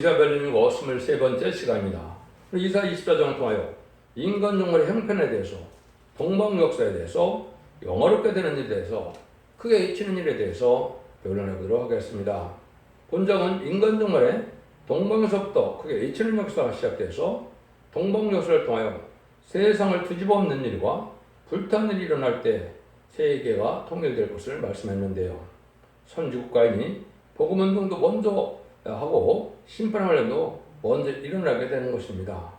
이사벨님과 23번째 시간입니다. 이사 24장을 통하여 인간 종말의 형편에 대해서, 동방 역사에 대해서, 영화롭게 되는 일에 대해서, 크게 잊히는 일에 대해서 변론해 보도록 하겠습니다. 본장은 인간 종말의 동방에서부터 크게 잊히는 역사가 시작돼서 동방 역사를 통하여 세상을 뒤집어 엎는 일과 불타는 일이 일어날 때 세계가 통일될 것을 말씀했는데요. 선지국가인이 복음운동도 먼저 하고 심판하려도 먼저 일어나게 되는 것입니다.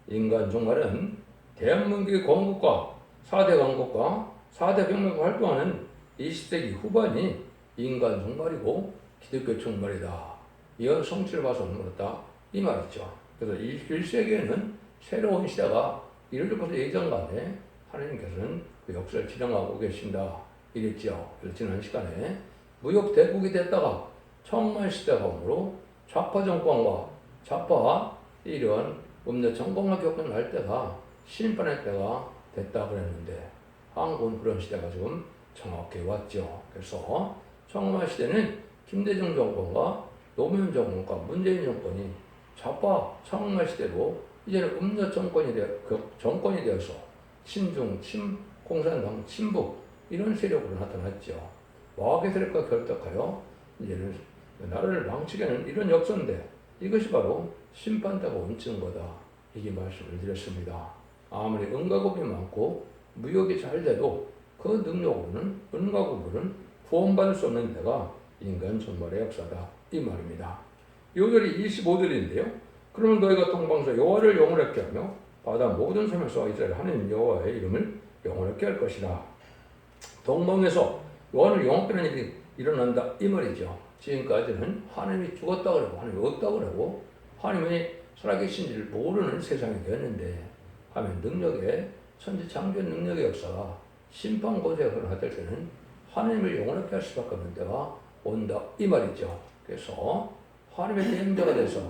인간 종말은 대한민국의 건국과 4대 강국과 4대 병력과 활동하는 20세기 후반이 인간 종말이고 기독교 종말이다. 이런 성취를 봐서는 그렇다. 이 말이죠. 그래서 21세기에는 새로운 시대가 이루어질 것을 예정간에 하나님께서는 그 역사를 진행하고 계신다. 이랬죠. 그래서 지난 시간에 무역 대국이 됐다가 청만 시대가 오므로 좌파 정권과 좌파 이런 음녀 정권과 겪어날 때가 심판의 때가 됐다 그랬는데 한국은 그런 시대가 지금 정확히 왔죠. 그래서 청만 시대는 김대중 정권과 노무현 정권과 문재인 정권이 좌파 청만 시대로 이제는 음녀 정권이 되어서 친중, 공산당, 친북 이런 세력으로 나타났죠. 와학의 세력과 결탁하여 이제는 나라를 망치게는 이런 역사인데 이것이 바로 심판대가 얹힌 거다. 이게 말씀을 드렸습니다. 아무리 은가국이 많고 무역이 잘 돼도 그 능력으로는 은가국으로는 구원받을 수 없는 데가 인간 종말의 역사다. 이 말입니다. 요절이 25절인데요. 그러면 너희가 동방에서 여호와를 영원하게 하며 바다 모든 섬에서 이스라엘 하나님 여호와의 이름을 영원하게 할 것이다. 동방에서 여호와를 영원하게 하는 일이 일어난다. 이 말이죠. 지금까지는 하나님이 죽었다 그러고 하나님이 없다 그러고 하나님이 살아계신지를 모르는 세상이 되었는데 하나님 능력의 천지창조의 능력의 역사가 심판고대 역사를 할 때는 하나님을 영원하게 할 수밖에 없는 때가 온다 이 말이죠. 그래서 하나님의 대행자가 돼서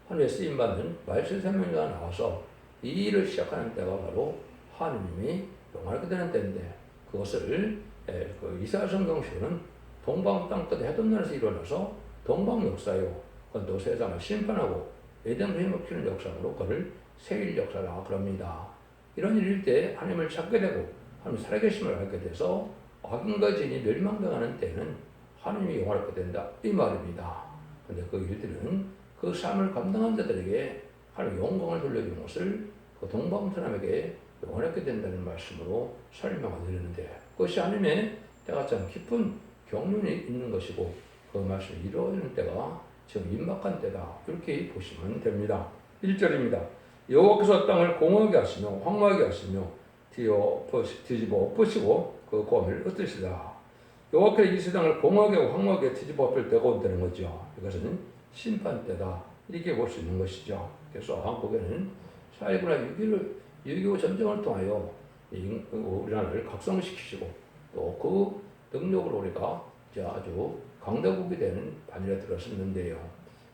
하나님의 쓰임받는 말세사명자가 나와서 이 일을 시작하는 때가 바로 하나님이 영원하게 되는 때인데 그것을 이사야 성경식은 동방 땅끝 해돋날에서 일어나서 동방 역사요. 그건 또 세상을 심판하고 에덴 회복시키는 역사로 그를 세일 역사라 그럽니다. 이런 일일 때 하나님을 찾게 되고 하나님 살아계심을 알게 돼서 악인과 죄인이 멸망당하는 때는 하나님이 영원하게 된다 이 말입니다. 그런데 그 일들은 그 삶을 감당한 자들에게 하나님 영광을 돌려주는 것을 그 동방 사람에게 영원하게 된다는 말씀으로 설명을 드리는데 그것이 하나님의 때가 참 깊은 경륜이 있는 것이고 그 말씀이 이루어지는 때가 지금 임박한 때다. 이렇게 보시면 됩니다. 1절입니다. 여호와께서 땅을 공허하게 하시며 황무하게 하시며 뒤집어 엎으시고 그 고함을 흩으시다. 여호와께서 이 세상을 공허하게 하고 황무하게 뒤집어 엎을 때가 온다는 거죠. 이것은 심판 때다. 이렇게 볼 수 있는 것이죠. 그래서 한국에는 4.19나 6.25 전쟁을 통하여 우리나라를 각성시키시고 또 그 능력으로 우리가 이제 아주 강대국이 되는 반열에 들어섰는데요.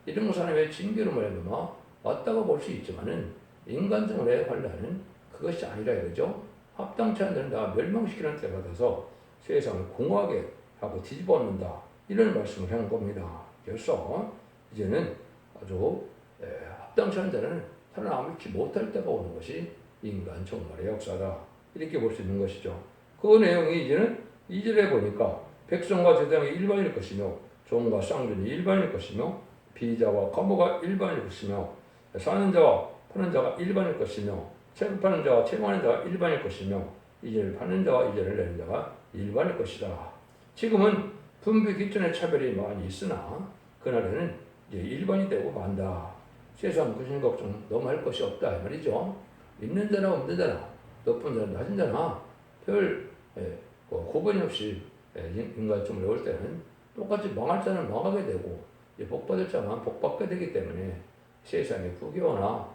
이런 것은 하나님의 징계로 말미암아 왔다고 볼 수 있지만은 인간적으로의 환란은 그것이 아니라 이거죠. 합당치 않은 데는 다 멸망시키는 때가 돼서 세상을 공허하게 하고 뒤집어 엎는다. 이런 말씀을 한 겁니다. 그래서 이제는 아주 합당치 않은 데는 살아남지 못할 때가 오는 것이 인간 종말의 역사다. 이렇게 볼 수 있는 것이죠. 그 내용이 이제는 2절에 보니까 백성과 제사장이 일반일 것이며 종과 쌍전이 일반일 것이며 비자와 과부가 일반일 것이며 사는 자와 파는 자가 일반일 것이며 체급하는 자와 체험하는 자가 일반일 것이며 이전을 파는 자와 이전을 내는 자가 일반일 것이다. 지금은 분배 기존의 차별이 많이 있으나 그날에는 이제 일반이 되고 만다. 세상 구신 걱정 너무 할 것이 없다 말이죠. 있는 자나 없는 자나 높은 자나 낮은 자나 별 구분이 없이 인간쯤을 올 때는 똑같이 망할 자는 망하게 되고 복받을 자만 복받게 되기 때문에 세상의 부교나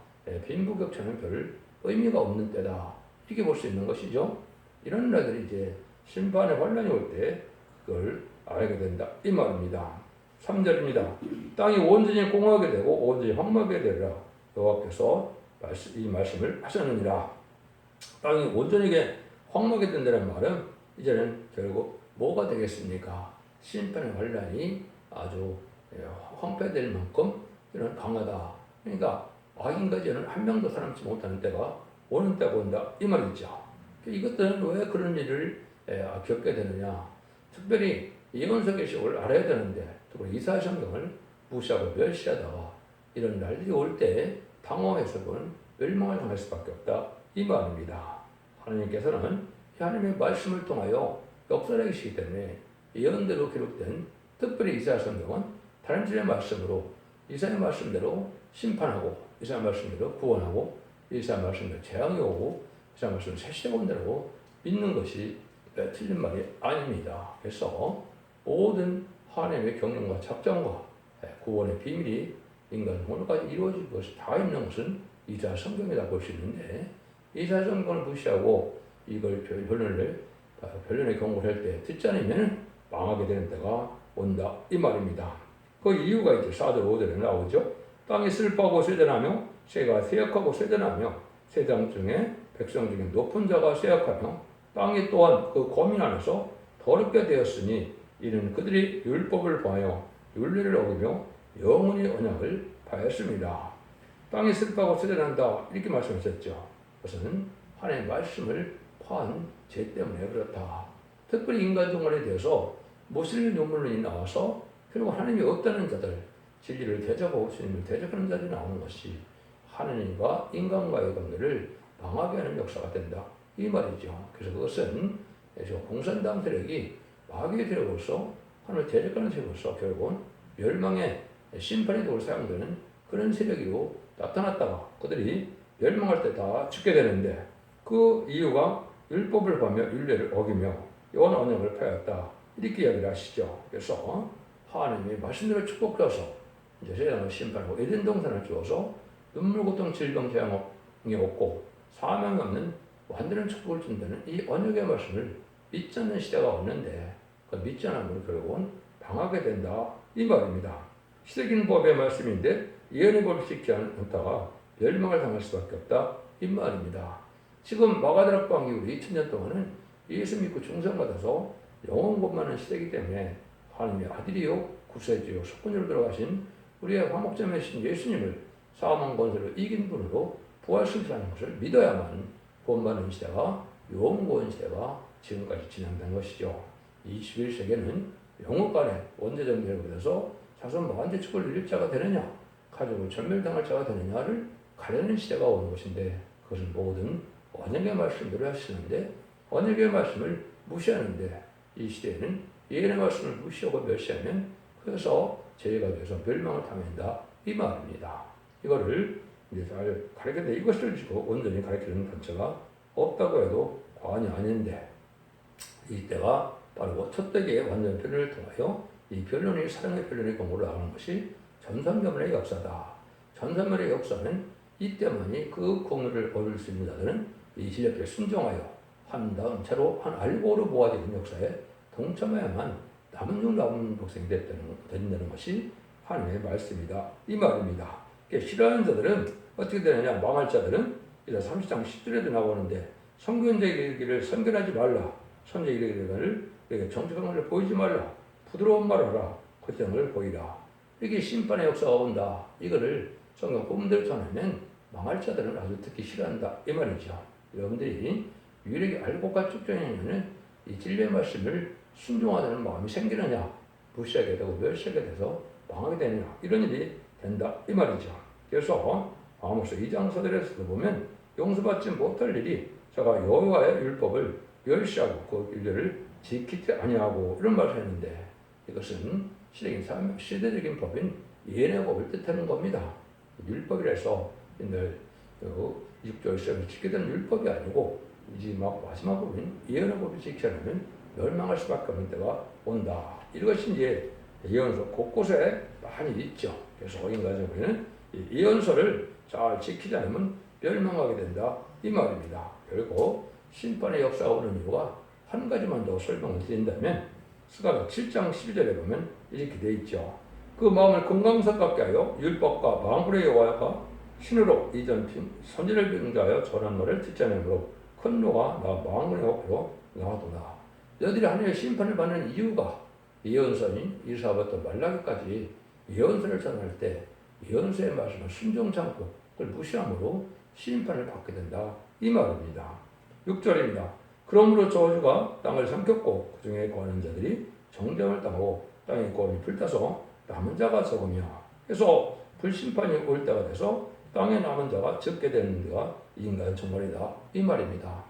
빈부격차는 별 의미가 없는 때다. 이렇게 볼 수 있는 것이죠. 이런 날들이 이제 심판의 환란이 올 때 그걸 알게 된다. 이 말입니다. 3절입니다. 땅이 온전히 공허하게 되고 온전히 황무하게 되리라. 여호와께서 이 말씀을 하셨느니라. 땅이 온전히 황무하게 된다는 말은 이제는 결국 뭐가 되겠습니까? 심판의 환란이 아주 황폐될 만큼 이런 강하다. 그러니까 악인과 죄는 한 명도 사람치 못하는 때가 오는 때가 온다 이 말이죠. 이것들은 왜 그런 일을 겪게 되느냐. 특별히 예언서 계시록을 알아야 되는데 특히 이사야 성경을 무시하고 멸시하다가 이런 날들이 올 때 당황해서는 멸망을 당할 수밖에 없다 이 말입니다. 하나님께서는 하나님의 말씀을 통하여 역사를 계시기 때문에 예언대로 기록된 특별히 이사야 성경은 다른들의 말씀으로 이사야 말씀대로 심판하고 이사야 말씀대로 구원하고 이사야 말씀대로 재앙이 오고 이사야 말씀을 세시대 본대로 믿는 것이 틀린 말이 아닙니다. 그래서 모든 하나님의 경륜과 작정과 구원의 비밀이 인간 오늘까지 이루어질 것이 다 있는 것은 이사야 성경이다 볼 수 있는데 이사야 성경을 무시하고 이걸 변론의 경고를 할 때 듣지 않으면 망하게 되는 때가 온다 이 말입니다. 그 이유가 이제 4절 5절에 나오죠. 땅이 슬퍼하고 쇠잔하며 새가 쇠약하고 쇠잔하며 세상 중에 백성 중에 높은 자가 쇠약하며 땅이 또한 그 고민 안에서 더럽게 되었으니 이는 그들이 율법을 범하여 율례를 어기며 영원히 언약을 파했습니다. 땅이 슬퍼하고 쇠잔한다 이렇게 말씀하셨죠. 그것은 하나님의 말씀을 파한 죄 때문에 그렇다. 특별히 인간 종말에 대해서 모슬림 논문이 나와서 결국 하나님이 없다는 자들, 진리를 대적하고 주님을 대적하는 자들이 나오는 것이 하나님과 인간과의 관계를 망하게 하는 역사가 된다 이 말이죠. 그래서 그것은 공산당 세력이 마귀의 세력으로서 하나님을 대적하는 세력으로서 결국은 멸망의 심판의 도구로 사용되는 그런 세력으로 나타났다가 그들이 멸망할 때 다 죽게 되는데 그 이유가 율법을 범하며 율례를 어기며 영원 언약을 파였다 이렇게 이야기를 하시죠. 그래서 하나님의 말씀대로 축복해서 이제 세상을 심판하고 에덴 동산을 주어서 눈물 고통 질병 재앙이 없고 사망이 없는 완전한 축복을 준다는 이 언약의 말씀을 믿지 않는 시대가 왔는데 그 믿지 않는 분은 결국은 당하게 된다 이 말입니다. 시대기는 법의 말씀인데 예언의 법을 지키지 않다가 멸망을 당할 수밖에 없다 이 말입니다. 지금 마가다락 방이 우리 2000년 동안은 예수 믿고 중생받아서 영원 god만한 시대이기 때문에 하나님의 아들이요 구세주요 속건으로 들어가신 우리의 화목제매신 예수님을 사망 권세로 이긴 분으로 부활승천하는 것을 믿어야만 본받는 시대가 영원 시대가 지금까지 진행된 것이죠. 21세기는 영국 간의 원죄적 결부돼서 자손 만대 축을 누릴 자가 되느냐 가족을 전멸당할 자가 되느냐를 가려는 시대가 오는 것인데 그것은 모든 언약의 말씀대로 하시는데 언약의 말씀을 무시하는데 이 시대에는 예언의 말씀을 무시하고 멸시하면 그래서 죄가 돼서 멸망을 당한다 이 말입니다. 이거를 이제 잘 가르쳤는데 이것을 지고 온전히 가르치는 단체가 없다고 해도 과언이 아닌데 이때가 바로 첫 대기의 완전 변론을 통하여 이 변론이 사랑의 변론의 공부를 나가는 것이 전산면의 역사다. 전산면의 역사는 이때만이 그 공로를 얻을 수 있는 자들은 이 진리에 순종하여 한 다음 채로 한 알고로 모아지는 역사에 동참해야만 남은 복생이 된다는 것이 하나님의 말씀이다 이 말입니다. 싫어하는 자들은 어떻게 되느냐 망할 자들은 이제 30장 10절에도 나오는데 선교인자 이르기를 선견하지 말라 선자 이르기를 정직한 것을 보이지 말라 부드러운 말을 하라 겉정을 보이라 이게 심판의 역사가 온다. 이거를 성경 본문대로 전하면 망할 자들은 아주 듣기 싫어한다 이 말이죠. 여러분들이 유일하게 알고 가축전이냐면 이 진리의 말씀을 순종하는 마음이 생기느냐 무시하게 되고 멸시하게 돼서 망하게 되느냐 이런 일이 된다 이 말이죠. 그래서 아모스 2장 서들에서도 보면 용서받지 못할 일이 제가 여호와의 율법을 멸시하고 그 율례를 지키지 아니하고 이런 말을 했는데 이것은 시대적인 법인 예언의 법을 뜻하는 겁니다. 율법이라서 옛날 6조 1세를 지키게 된 율법이 아니고 이제 마지막 법인 예언의 법을 지키려면 멸망할 수밖에 없는 때가 온다. 이것이 이제 예언서 곳곳에 많이 있죠. 그래서 인간적으로는 예언서를 잘 지키지 않으면 멸망하게 된다 이 말입니다. 결국 심판의 역사가 오는 이유가 한 가지만 더 설명을 드린다면 스가랴 7장 12절에 보면 이렇게 되어 있죠. 그 마음을 건강성 갖게 하여 율법과 망불의 여호와가 신으로 이전 선지를 병자하여 전한 말을 듣지 않으므로 큰 노가 나 망군의 어깨로 나가도다. 너희들이 하나님의 심판을 받는 이유가 예언서인 이사야부터 말라기까지 예언서를 전할 때 예언서의 말씀을 순종치 않고 그걸 무시함으로 심판을 받게 된다. 이 말입니다. 6절입니다. 그러므로 저주가 땅을 삼켰고 그 중에 거하는 자들이 정죄를 당하고 땅의 권이 불타서 남은 자가 적으며 그래서 불심판이 올 때가 돼서 땅에 남은 자가 적게 되는 데가 인간 정말이다. 이 말입니다.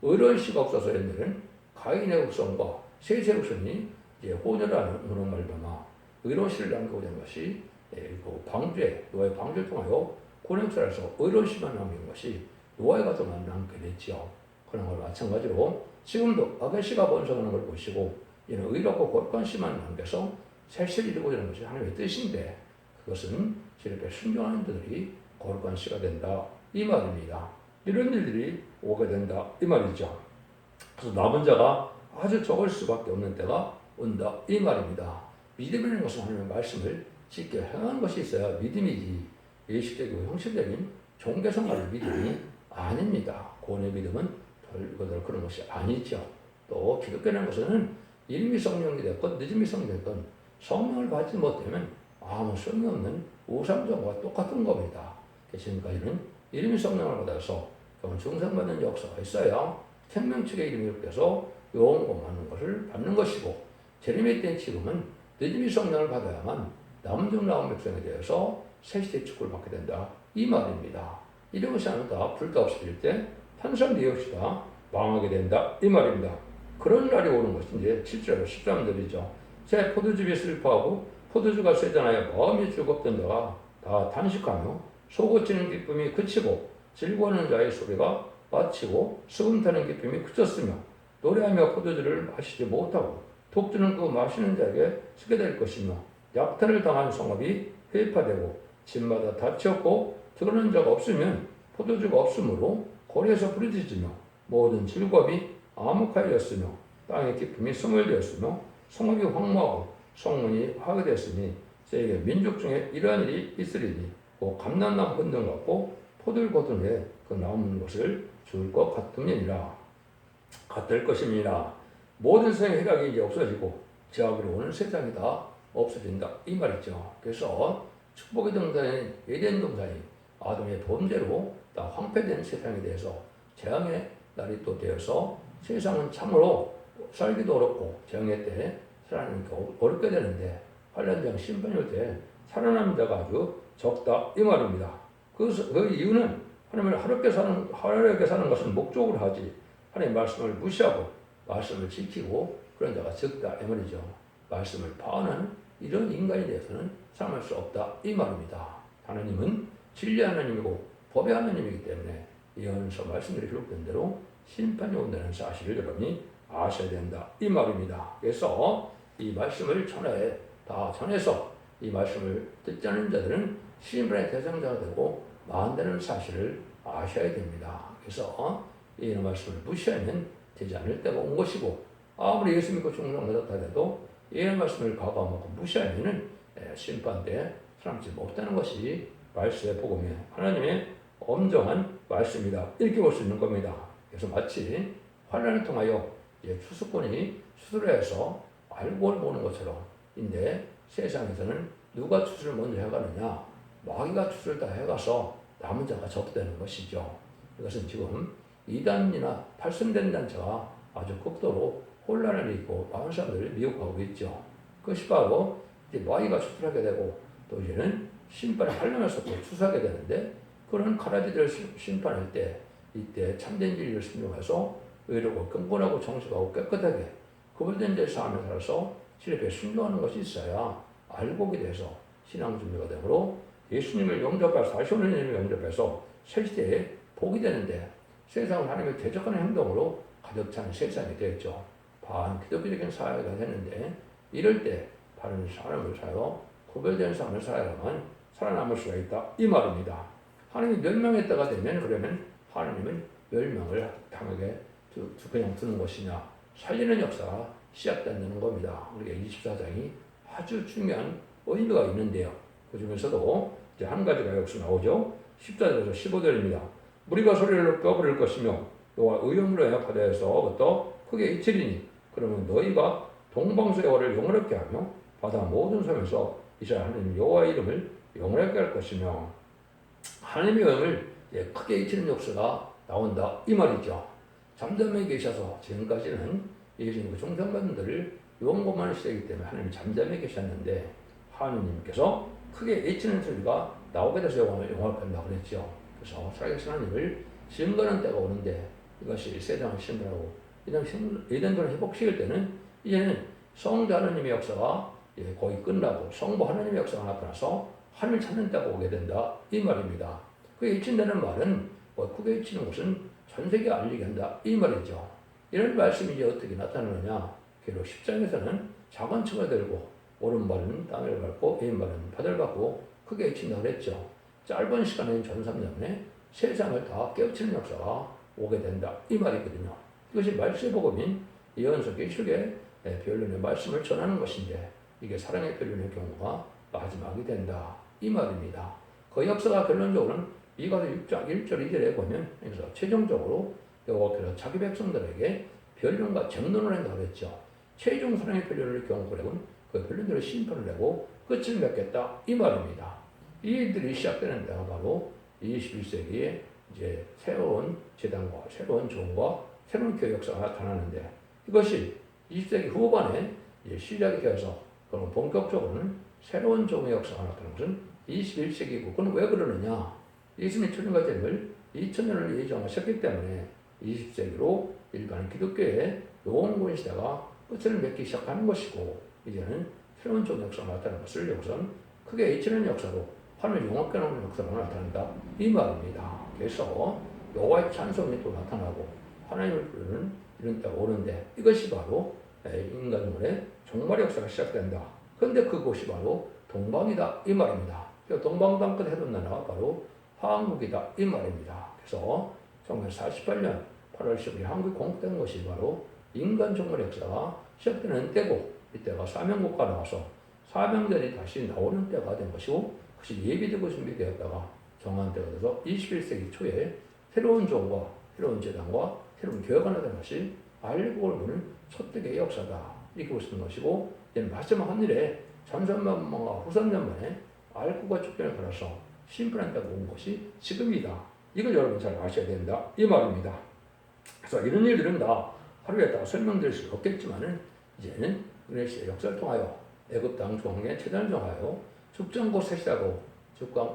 의로운 씨가 없어서 옛날에는 가인의 후손과 셋의 후손이 이제 혼혈하는 말마마 의로운 씨를 남기고 된 것이 그 방주에 노아의 방주를 통하여 고령철에서 의로운 씨만 남긴 것이 노아의 가정만 남게 됐지요. 그런 걸 마찬가지로 지금도 악의 씨가 번성하는 걸 보시고 이는 의롭고 거룩한 씨만 남겨서 셋을 이루고자 하는 것이 하나님의 뜻인데 그것은 이렇게 순종하는 자들이 거룩한 씨가 된다. 이 말입니다. 이런 일들이 오게 된다. 이 말이죠. 그래서 남은 자가 아주 적을 수밖에 없는 때가 온다. 이 말입니다. 믿음이라는 것은 하나님의 말씀을 지켜 행하는 것이 있어야 믿음이지 예식적이고 형식적인 종교생활의 믿음이 아닙니다. 구원의 믿음은 별거들 그런 것이 아니죠. 또 기독교라는 것은 이름이 성령이 됐건 늦음이 성령이 됐건 성령을 받지 못하면 아무 소용이 없는 우상종과 똑같은 겁니다. 지금까지는 이름이 성령을 받아서 중생받는 역사가 있어야 생명책의 이름이 이렇게 해서 영원하는 것을 받는 것이고 재림의 때는 지금은 늦음이 성령을 받아야만 남은 중 나온 백성에 대해서 세시대 축구를 받게 된다. 이 말입니다. 이런 것이 아니다. 불도 없어질 때 탄산대 역시다 망하게 된다. 이 말입니다. 그런 날이 오는 것이 이제 7절 13절이죠. 새 포도즙이 슬퍼하고 포도주가 쇠잔하여 마음이 즐겁던 자가 다 단식하며 소고치는 기쁨이 그치고 즐거워하는 자의 소리가 마치고 수금 타는 기쁨이 그쳤으며 노래하며 포도주를 마시지 못하고 독주는 그 마시는 자에게 쓰게 될 것이며 약탈을 당한 성읍이 회파되고 집마다 닫혔고 들어오는 자가 없으면 포도주가 없으므로 거리에서 부르짖으며 모든 즐거움이 암흑하였으며 땅의 기쁨이 스물되었으며 성읍이 황무하고 성문이 파괴되었으니 세계 민족 중에 이러한 일이 있으리니 그 감람나무 흔든 같고 포도를 거둔 후에 그 남은 것을 줄 것 같음이니라. 같을 것입니다. 모든 세상의 희락이 이제 없어지고 제압으로 오는 세상이 다 없어진다. 이 말이죠. 그래서 축복의 동산인 에덴 동산이 아담의 범죄로 다 황폐된 세상에 대해서 재앙의 날이 또 되어서 세상은 참으로 살기도 어렵고 재앙의 때 살아나니까 어렵게 되는데 환란장 심판이 올 때 살아남는 자가 아주 적다. 이 말입니다. 그 이유는 하나님을 하루게 사는 것은 목적으로 하지 하나님의 말씀을 무시하고 말씀을 지키고 그런 자가 적다. 이 말이죠. 말씀을 파하는 이런 인간에 대해서는 사랑할 수 없다. 이 말입니다. 하나님은 진리의 하나님이고 법의 하나님이기 때문에 예언서 말씀들이 기록된 대로 심판이 온다는 사실을 여러분이 아셔야 된다. 이 말입니다. 그래서 이 말씀을 천하에 다 전해서 이 말씀을 듣지 않는 자들은 심판의 대상자가 되고 망한다는 사실을 아셔야 됩니다. 그래서 이 말씀을 무시하면 되지 않을 때가 온 것이고 아무리 예수 믿고 충성받았다 해도 이 말씀을 과거하고 무시하면 심판 때 살아남지 못하는 것이 말씀의 복음의 하나님의 엄정한 말씀이다. 이렇게 볼 수 있는 겁니다. 그래서 마치 환란을 통하여 추수꾼이 추수를 해서 알고를 보는 것처럼 인데 세상에서는 누가 추수를 먼저 해가느냐 마귀가 추수를 다 해가서 남은 자가 적되는 것이죠. 이것은 지금 이단이나 팔순된 단체가 아주 극도로 혼란을 일으키고 많은 사람들을 미혹하고 있죠. 그것이 바로 이제 마귀가 추수를 하게 되고 또 이제는 심판을 하려면서 또 추수하게 되는데 그런 가라지들을 심판할 때 이때 참된 진리를 순종해서 의롭고 경건하고 정직하고 깨끗하게 구별된 데 삶을 살아서 진리에 순종하는 것이 있어야 알곡이 돼서 신앙 준비가 되므로 예수님을 영접해서 45년을 영접해서 새 시대에 복이 되는데 세상은 하나님을 대적하는 행동으로 가득 찬 세상이 되었죠. 반기독교적인 사회가 됐는데 이럴 때 바른 사람을 살아 구별된 삶을 살아야만 살아남을 수가 있다. 이 말입니다. 하나님이 멸망했다가 되면 그러면 하나님은 멸망을 당하게 그냥 두는 것이냐 살리는 역사가 시작된다는 겁니다. 우리가 24장이 아주 중요한 의미가 있는데요. 그 중에서도 이제 한 가지가 여기서 나오죠. 14절에서 15절입니다. 무리가 소리를 높여 부를 것이며 너와 의형으로 인해 바다에서부터 크게 이치리니 그러면 너희가 동방서의 월을 영원롭게 하며 바다 모든 섬에서 이스라엘 하나님 여호와의 이름을 영원하게 할 것이며 하나님의 영을 크게 잊히는 역사가 나온다 이 말이죠. 잠잠해 계셔서 지금까지는 예수님 중생반들을 용고만 시대이기 때문에 하나님이 잠잠해 계셨는데 하나님께서 크게 잊히는 소리가 나오게 돼서 용합한다고 그랬죠. 그래서 살아계신 하나님을 증거하는 때가 오는데 이것이 세상을 신분하고 이단들을 회복시킬 때는 이제는 성자 하나님의 역사가 거의 끝나고 성부 하나님의 역사가 나타나서 하나님을 찾는 때가 오게 된다 이 말입니다. 그게 잊힌다는 말은 크게 잊히는 것은 전 세계에 알리게 한다 이 말이죠. 이런 말씀이 이제 어떻게 나타나느냐. 결국 10장에서는 작은 층을 들고 오른발은 땅을 밟고 왼발은 바다를 밟고 크게 잊힌다고 했죠. 짧은 시간에 전삼년에 세상을 다 깨우치는 역사가 오게 된다 이 말이거든요. 이것이 말씀의 복음인 예언서 기술의 변론의 말씀을 전하는 것인데 이게 사랑의 변론의 경우가 마지막이 된다 이 말입니다. 그 역사가 결론적으로는 미가서 6장 1절 2절에 보면 그래서 최종적으로 여호와께서 자기 백성들에게 변론과 쟁론을 한다고 그랬죠. 최종 사랑의 변론을 경고하고는 그 변론들을 심판을 내고 끝을 맺겠다 이 말입니다. 이 일들이 시작되는 데가 바로 21세기에 이제 새로운 재단과 새로운 종과 새로운 교회 역사가 나타나는데 이것이 20세기 후반에 시작이 되어서 그럼 본격적으로는 새로운 종의 역사가 나타나는 것은 21세기고 그건 왜 그러느냐. 예수님이 천년과 재림을 2000년을 예정하셨기 때문에 20세기로 일반 기독교의 영원군 시대가 끝을 맺기 시작하는 것이고 이제는 새로운 종의 역사가 나타나는 것을 여기서는 크게 잊히는 역사로 하나님을 용합게 하는 역사가 나타난다 이 말입니다. 그래서 여호와의 찬송이 또 나타나고 하나님을 부르는 이런 때가 오는데 이것이 바로 인간의 종말의 역사가 시작된다. 그런데 그곳이 바로 동방이다 이 말입니다. 동방당끝 해둔 나라가 바로 한국이다 이 말입니다. 그래서 1948년 8월 10일 한국이 공국된 것이 바로 인간 종말의 역사가 시작되는 때고 이때가 사명국가 나와서 사명전이 다시 나오는 때가 된 것이고 그것이 예비되고 준비되었다가 정한 때가 돼서 21세기 초에 새로운 종과 새로운 재단과 새로운 교회가 나타난 것이 알곡을 보는 첫대의 역사다 이렇게 볼 수 있는 것이고 이제는 마지막 한 일에 전선만과 후선년만에 알곡과 축전을 걸어서 심판한 때가 온 것이 지금이다. 이걸 여러분 잘 아셔야 된다 이 말입니다. 그래서 이런 일들은 다 하루에 다 설명드릴 수 없겠지만은 이제는 그리스도의 역사를 통하여 애굽 땅 중앙에 최단을 정하여 죽전고 셋이라고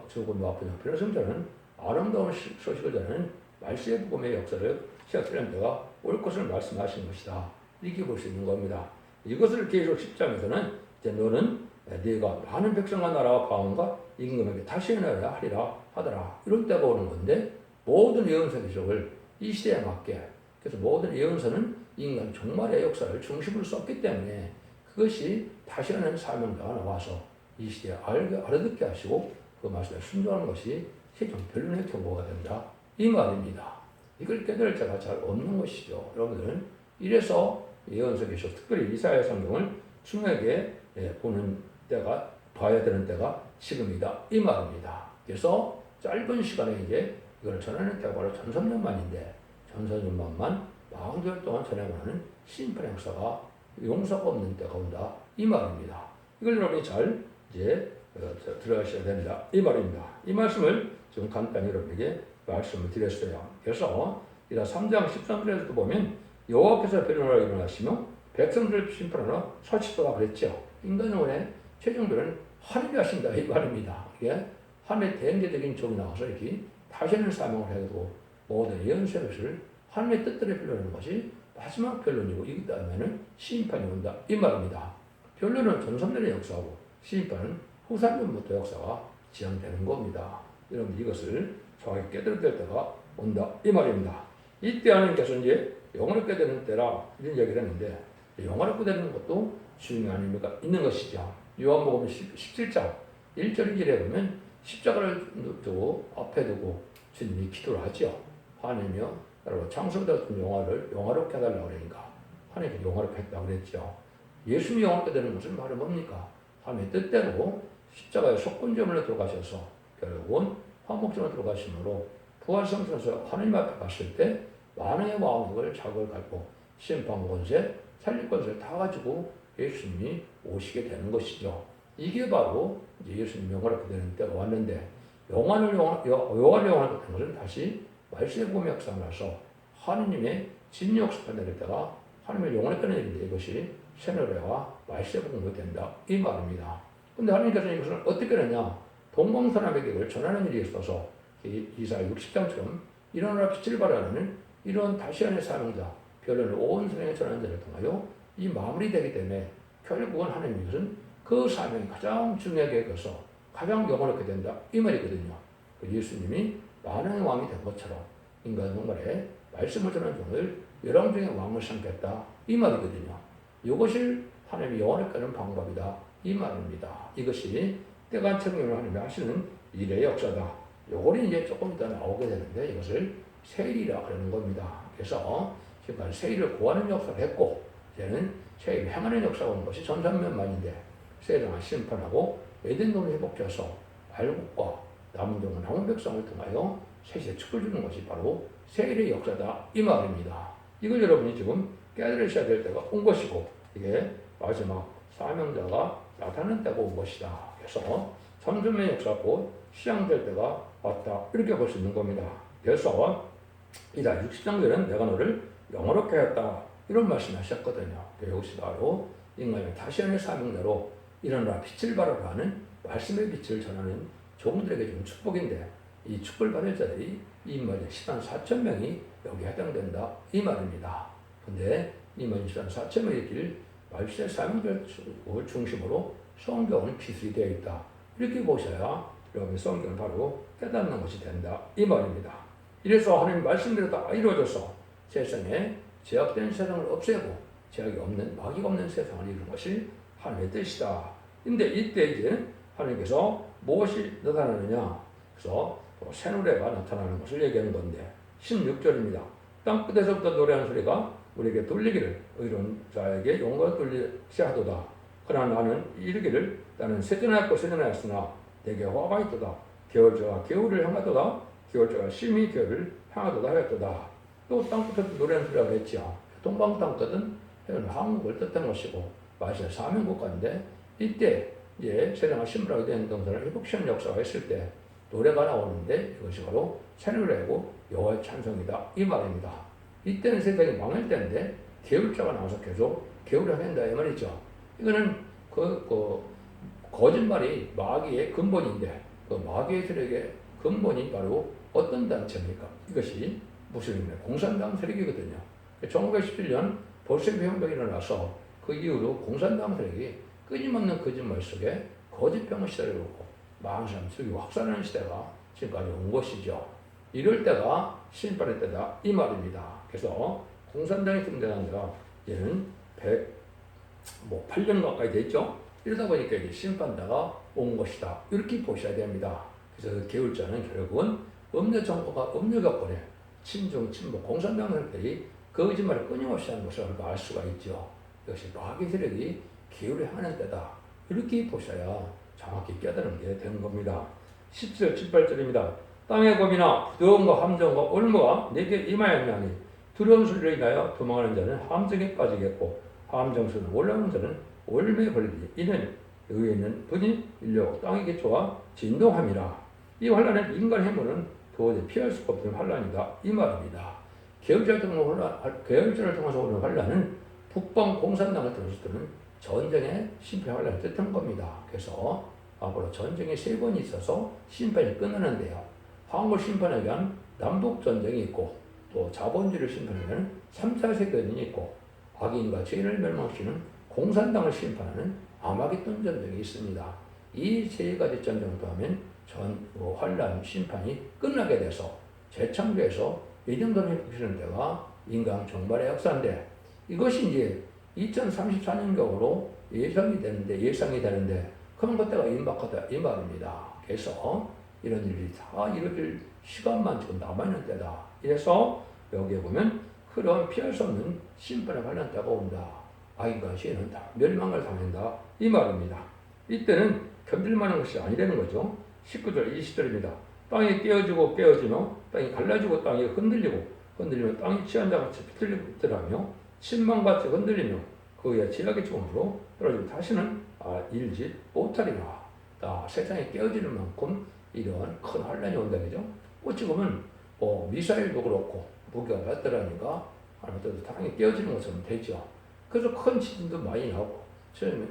죽음과 아픈 형편을 성전하는 아름다운 소식을 전하는 말씀의 복음의 역사를 시작되는 때가 올 것을 말씀하신 것이다. 이렇게 볼 수 있는 겁니다. 이것을 계속 10장에서는 이제 너는 네가 많은 백성과 나라와 방언과 임금에게 다시 해내야 하리라 하더라. 이런 때가 오는 건데 모든 예언서 기록을 이 시대에 맞게 그래서 모든 예언서는 인간 종말의 역사를 중심으로 썼기 때문에 그것이 다시 하는 사명자가 나와서 이 시대에 알아듣게 하시고 그 말씀에 순종하는 것이 최종 변론의 경고가 된다. 이 말입니다. 이걸 깨달을 자가 잘 없는 것이죠. 여러분들은 이래서 예언서 기록 특별히 이사야 성경을 중요하게 보는 때가 봐야 되는 때가 지금이다. 이 말입니다. 그래서 짧은 시간에 이제 이걸 전하는 때가 바로 전선년만인데 전선년만만 40개월 동안 전하고 하는 심판 행사가 용서가 없는 때가 온다. 이 말입니다. 이걸 여러분이 잘 이제 들어가셔야 된다. 이 말입니다. 이 말씀을 좀 간단히 여러분에게 말씀을 드렸어요. 그래서 3장 13절에서도 보면 여호와께서 변론하러 일어나시며 백성들을 심판하러 서치도가 그랬죠. 인간의 최종별은 하나님이 하신다. 이 말입니다. 이게 하나님의 대행제적인 종이 나와서 이렇게 다시는 사명을 해도 모든 예언서의 것을 하나님의 뜻대로 변론하는 것이 마지막 변론이고 이 다음에는 심판이 온다. 이 말입니다. 변론은 전선년의 역사고 심판은 후산년부터 역사가 지향되는 겁니다. 여러분 이것을 정확히 깨달을 때가 온다. 이 말입니다. 이때 하나님께서 이제 영원롭게 되는 때라 이런 얘기를 했는데 영원롭게 되는 것도 주님이 아닙니까? 있는 것이죠. 요한복음 17장 1절 2절에 보면 십자가를 두고 앞에 두고 주님이 기도를 하죠. 하나님이여 여러분 창세부터 영화롭게 해달라고 그러니까 하나님께 영화롭게 했다고 그랬죠. 예수님이 영화롭게 되는 것은 말은 뭡니까? 하나님의 뜻대로 십자가의 속건제물로 들어가셔서 결국은 화목제물로 들어가심으로 부활성천에서 하나님 앞에 갔을 때 만왕의 왕국을 자극을 갖고 심판 권세, 살릴 권세를 다 가지고 예수님이 오시게 되는 것이죠. 이게 바로 이제 예수님 영원하게 되는 때가 왔는데 영원을 영원하게 되는 것은 다시 말세복음 역사가 나서 하느님의 진리 역사가 내릴 때가 하나님의 영원히 끊는 일인데 이것이 새노래와 말세복음이 된다 이 말입니다. 근데 하나님께서 이것을 어떻게 했냐? 동방사람에게 이걸 전하는 일이 있어서 이사야 60장처럼 일어나라 빛을 발하는 이런 다시안의 사명자 별을 온 세상에 전하는 자를 통하여 이 마무리되기 때문에 결국은 하나님 이것은 그 사명이 가장 중요하게 여겨서 가장 영원하게 된다 이 말이거든요. 예수님이 만왕의 왕이 된 것처럼 인간 정말에 말씀을 전하는 종을 열왕 중에 왕을 삼겠다 이 말이거든요. 이것을 하나님이 영원하게 하는 방법이다 이 말입니다. 이것이 때가 청년을 하나님이 하시는 일의 역사다. 요거는 이제 조금 이따 나오게 되는데 이것을 세일이라 그러는 겁니다. 그래서 지금까지 세일을 구하는 역사를 했고 이제는 세일을 행하는 역사가 오는 것이 전산면만인데 세일을 심판하고 에덴동을 회복해서 알곡과 남은 종은 남은 백성을 통하여 세시에 축을 주는 것이 바로 세일의 역사다 이 말입니다. 이걸 여러분이 지금 깨달으셔야 될 때가 온 것이고 이게 마지막 사명자가 나타나는 때가 온 것이다. 그래서 삼천의 역사 곧 시작될 때가 왔다 이렇게 볼 수 있는 겁니다. 그래서 이다 60장들은 내가 너를 영원롭게 하였다 이런 말씀하셨거든요. 이것이 바로 인간의 다시안의 사명자로 일어나라 빛을 발하라 하는 말씀의 빛을 전하는 종들에게 준 축복인데 이 축복을 받을 자들이 이 말에 10만 4천 명이 여기에 해당된다 이 말입니다. 근데 이 말이 10만 4천 명의 길 말씀의 사명자를 중심으로 성경은 기술이 되어 있다 이렇게 보셔야 여러분의 성경을 바로 깨닫는 것이 된다 이 말입니다. 이래서 하나님 말씀대로 다 이루어져서 세상에 제약된 세상을 없애고 제약이 없는 마귀가 없는 세상을 이루는 것이 하나님의 뜻이다. 근데 이때 이제 하나님께서 무엇이 나타나느냐? 그래서 새 노래가 나타나는 것을 얘기하는 건데 16절입니다. 땅 끝에서부터 노래하는 소리가 우리에게 들리기를 의로운 자에게 용과 들리시 하도다. 그러나 나는 이르기를 나는 세전하였고 세전하였으나 내게 화가 있도다. 겨울자가 겨울을 향하도다. 겨울자가 심히 겨울을 향하도다 하였도다. 또 땅 끝에서 노래하는 소리가 했죠. 동방 땅 끝은 한국을 뜻한 것이고 마시아 사명국가인데 이때 이제 세상을 신분하게 된 동산을 회복시키는 역사가 있을 때 노래가 나오는데 이것이 바로 새노래고 여호와의 찬송이다 이 말입니다. 이때는 세상이 망할 때인데 계율자가 나와서 계속 계율을 한다 이 말이죠. 이거는 거짓말이 마귀의 근본인데 그 마귀의 세력의 근본이 바로 어떤 단체입니까? 이것이 무슬림의 공산당 세력이거든요. 1917년 볼셰비크 혁명이 일어나서 그 이후로 공산당 세력이 끊임없는 거짓말 속에 거짓병을 시대로고 많은 사람 죽이고 확산하는 시대가 지금까지 온 것이죠. 이럴 때가 심판의 때다 이 말입니다. 그래서 공산당이 등장한 지가 얘는 8년 가까이 됐죠. 이러다 보니까 이제 심판다가 온 것이다 이렇게 보셔야 됩니다. 그래서 계율자는 결국은 음녀 정부가 음녀 격권에 친중 친북 공산당 세력들이 거짓말을 끊임없이 하는 것을 알 수가 있죠. 이것이 마귀 세력이 기울여 하는 때다. 이렇게 보셔야 정확히 깨달은 게 되는 겁니다. 10절, 18절입니다. 땅의 검이나 부드러움과 함정과 올무가 내게 임하였나니 두려운 소리를 인하여 도망하는 자는 함정에 빠지겠고 함정수는 올라오는 자는 올매에 걸리니 이는 의에는 분이 밀려 땅의 기초가 진동함이라. 이 환란은 인간 해모는 도저히 피할 수 없는 환란이다 이 말입니다. 계열자를 통해서 오는 환란은 북방 공산당을 통해서 뜨는 전쟁의 심판 환란을 뜻한 겁니다. 그래서 앞으로 전쟁이 3번이 있어서 심판이 끝나는데요. 한국 심판에 의한 남북 전쟁이 있고 또 자본주의를 심판하는 3차 세계대전이 있고 악인과 죄인을 멸망시키는 공산당을 심판하는 아마겟돈 전쟁이 있습니다. 이 3가지 전쟁을 통하면 환란 심판이 끝나게 돼서 재창조해서 이 정도는 회복시키는 데가 인간 종말의 역사인데 이것이 이제 2034년경으로 예상이 되는데 그런 것때가 임박하다 이 말입니다. 그래서 이런 일이 다 이루어질 시간만 지금 남아있는 때다. 이래서 여기에 보면 그런 피할 수 없는 심판에 관련 때가 온다. 악인과 죄인은 다 멸망을 당한다 이 말입니다. 이때는 견딜만한 것이 아니라는 거죠. 19절 20절입니다. 땅이 깨어지며 땅이 갈라지고 땅이 흔들리며 땅이 취한 자같이 비틀리고 비틀하며 침망같이 흔들리며 그 위에 지하게 총으로 떨어지고 다시는 일지 못하리라. 세상에 깨어지는 만큼 이런 큰 환란이 온다 그죠? 어찌 보면 미사일도 그렇고 무기가 발달하니까 하나님께서 당연히 깨어지는 것처럼 되죠. 그래서 큰 지진도 많이 나오고 처음에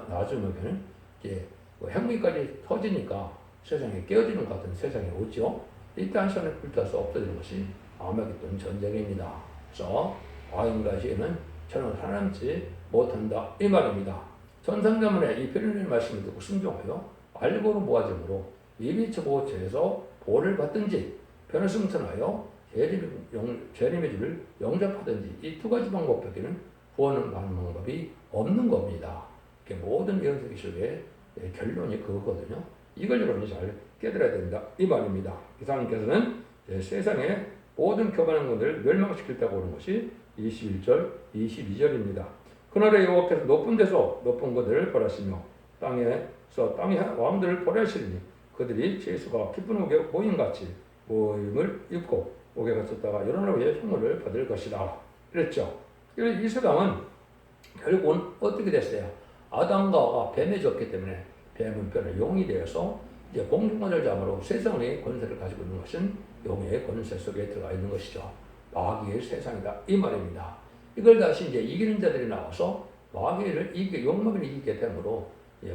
나중에는 이제 핵무기까지 터지니까 세상에 깨어지는 것 같은 세상이 오죠. 이때 한 시간에 불타서 없어지는 것이 아마겟돈 전쟁입니다. 그래서 과인과 시에는 저는 살아남지 못한다 이 말입니다. 전상자문의 이 표현의 말씀을 듣고 순종하여 알고로 모아짐으로 이비처 보호처에서 보호를 받든지 변을 승천하여 재림의 줄을 영접하든지 이 두 가지 방법 밖에는 구원을 받는 방법이 없는 겁니다. 모든 예언서 기술의 결론이 그거거든요. 이걸 여러분이 잘 깨달아야 된다 이 말입니다. 기사님께서는 세상의 모든 교만한 것들을 멸망시키겠다고 하는 것이 21절, 22절입니다. 그날에 여호와께서 높은 데서 높은 것들을 벌하시며 땅의 왕들을 벌하시리니 그들이 제수가 기쁜 옥에 모임같이 모임을 입고 옥에 갇혔다가 일어나 위에 형벌을 받을 것이다. 그랬죠. 이 세상은 결국은 어떻게 됐어요? 아담과 뱀에 졌기 때문에 뱀은 변의 용이 되어서 이제 공중권을 잡으러 세상의 권세를 가지고 있는 것은 용의 권세 속에 들어가 있는 것이죠. 마귀의 세상이다 이 말입니다. 이걸 다시 이제 이기는 자들이 나와서 마귀를 욕망을 이기게 되므로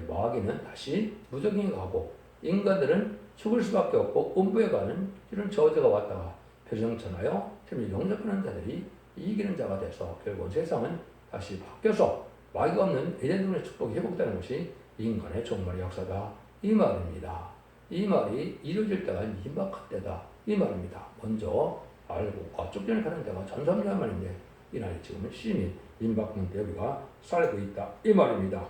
마귀는 다시 무적행에 가고 인간들은 죽을 수밖에 없고 음부에 가는 이런 저주가 왔다가 표정천하여 지금 영접하는 자들이 이기는 자가 돼서 결국 세상은 다시 바뀌어서 마귀가 없는 에덴동의 축복이 회복되는 것이 인간의 종말의 역사다 이 말입니다. 이 말이 이루어질 때가 임박할 때다 이 말입니다. 먼저 알고 쭉전에 가는 데가 전삼년 만인데 이 날이 지금은 심히 임박한 때 우리가 살고 있다 이 말입니다.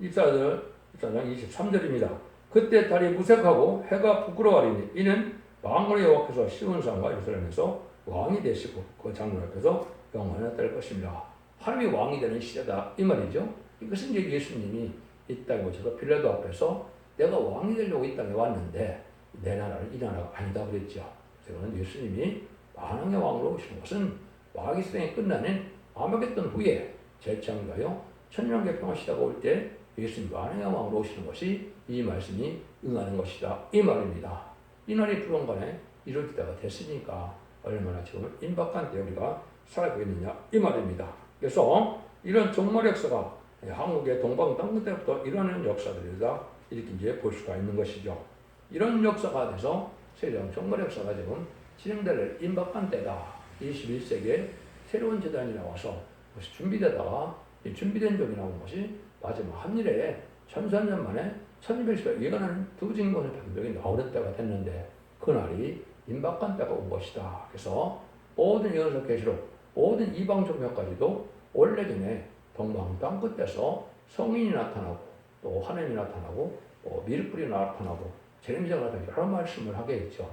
24장 23절입니다. 그때 달이 무색하고 해가 부끄러워하리니 이는 만군의 여호와께서 시온산과 예루살렘에서 왕이 되시고 그 장로 앞에서 영원히 될 것입니다. 하나님이 왕이 되는 시대다 이 말이죠. 이것은 이제 예수님이 이 땅에 오셔서 빌라도 앞에서 내가 왕이 되려고 이 땅에 왔는데 내 나라는 이 나라가 아니다 그랬죠. 그래서 예수님이 만왕의 왕으로 오시는 것은 마귀 세상이 끝나는 아마겟돈 후에 재창조하여 천년의 평화 시대가 올 때 예수님 만왕의 왕으로 오시는 것이 이 말씀이 응하는 것이다 이 말입니다. 이 날이 불원간에 이룰 때가 됐으니까 얼마나 지금 임박한 때 우리가 살고 있느냐 이 말입니다. 그래서 이런 종말 역사가 한국의 동방 땅끝 때부터 일어나는 역사들이다 이렇게 이제 볼 수가 있는 것이죠. 이런 역사가 돼서 세상 종말 역사가 지금 진행될 임박한 때다. 21세기에 새로운 재단이 나와서 그것이 준비되다가 준비된 적이 나온 것이 마지막 한일에 1400년 만에 1200년 예언하는 두 진권의 변동이 나오는 때가 됐는데 그날이 임박한 때가 온 것이다. 그래서 모든 예언서 계시록 모든 이방 종교까지도 오래전에 동방 땅끝에서 성인이 나타나고 또 하나님이 나타나고 또 미륵불이 나타나고 재림자가 나타나고 여러 말씀을 하게 했죠.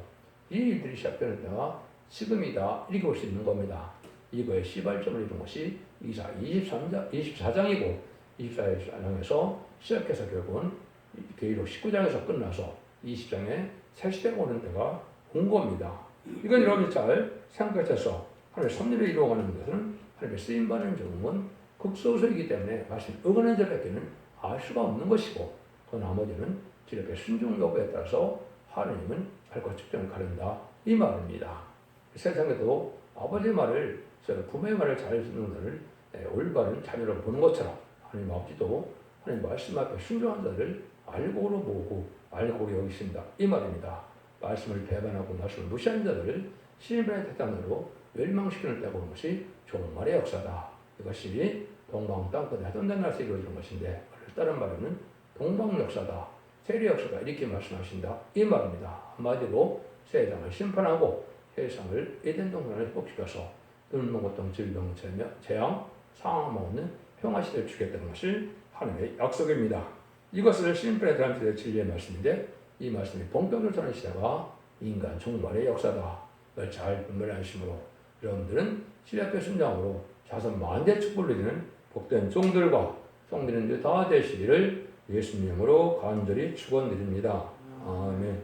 이 일들이 시작되는 때가 지금이다 이렇게 볼 수 있는 겁니다. 이거의 시발점을 이룬 것이 이사 24장이고 24장에서 시작해서 결국은 계시록 19장에서 끝나서 20장에 새 시대가 오는 때가 온 겁니다. 이건 여러분이 잘 생각해서 하나님의 섭리를 이루어가는 것은 하나님의 쓰임받는 적응은 극소수이기 때문에 말씀 응하는 자밖에는 알 수가 없는 것이고 그 나머지는 지력의 순종 여부에 따라서 하나님은 발과 측정을 가른다 이 말입니다. 세상에도 아버지의 말을 부모의 말을 잘 듣는 자를 올바른 자녀로 보는 것처럼 하나님 아버지도 하나님 말씀 앞에 순종한 자를 알고로 보고 알고로 여기신다 이 말입니다. 말씀을 배반하고 말씀을 무시하는 자들을 신인의 대상으로 멸망시키는 때가 오는 것이 종말의 역사다. 이것이 동방 땅끝에 해동된 날에서 이루어지는 것인데 다른 말에는 동방 역사다. 세례 역사다. 이렇게 말씀하신다. 이 말입니다. 한마디로 세상을 심판하고 세상을 에덴 동산을 회복시켜서 눈먼 고통, 질병, 재앙, 상황 없는 평화시대를 주겠다는 것이 하나님의 약속입니다. 이것을 심판에 대한 진리의 말씀인데 이 말씀이 본격적으로 전하는 시대가 인간 종말의 역사다. 이걸 잘 분별하심으로 여러분들은 시대의 순장으로 자손 만대 축복을 누리는 복된 종들과 성들인들 다 되시기를 예수님으로 간절히 축원드립니다. 아멘.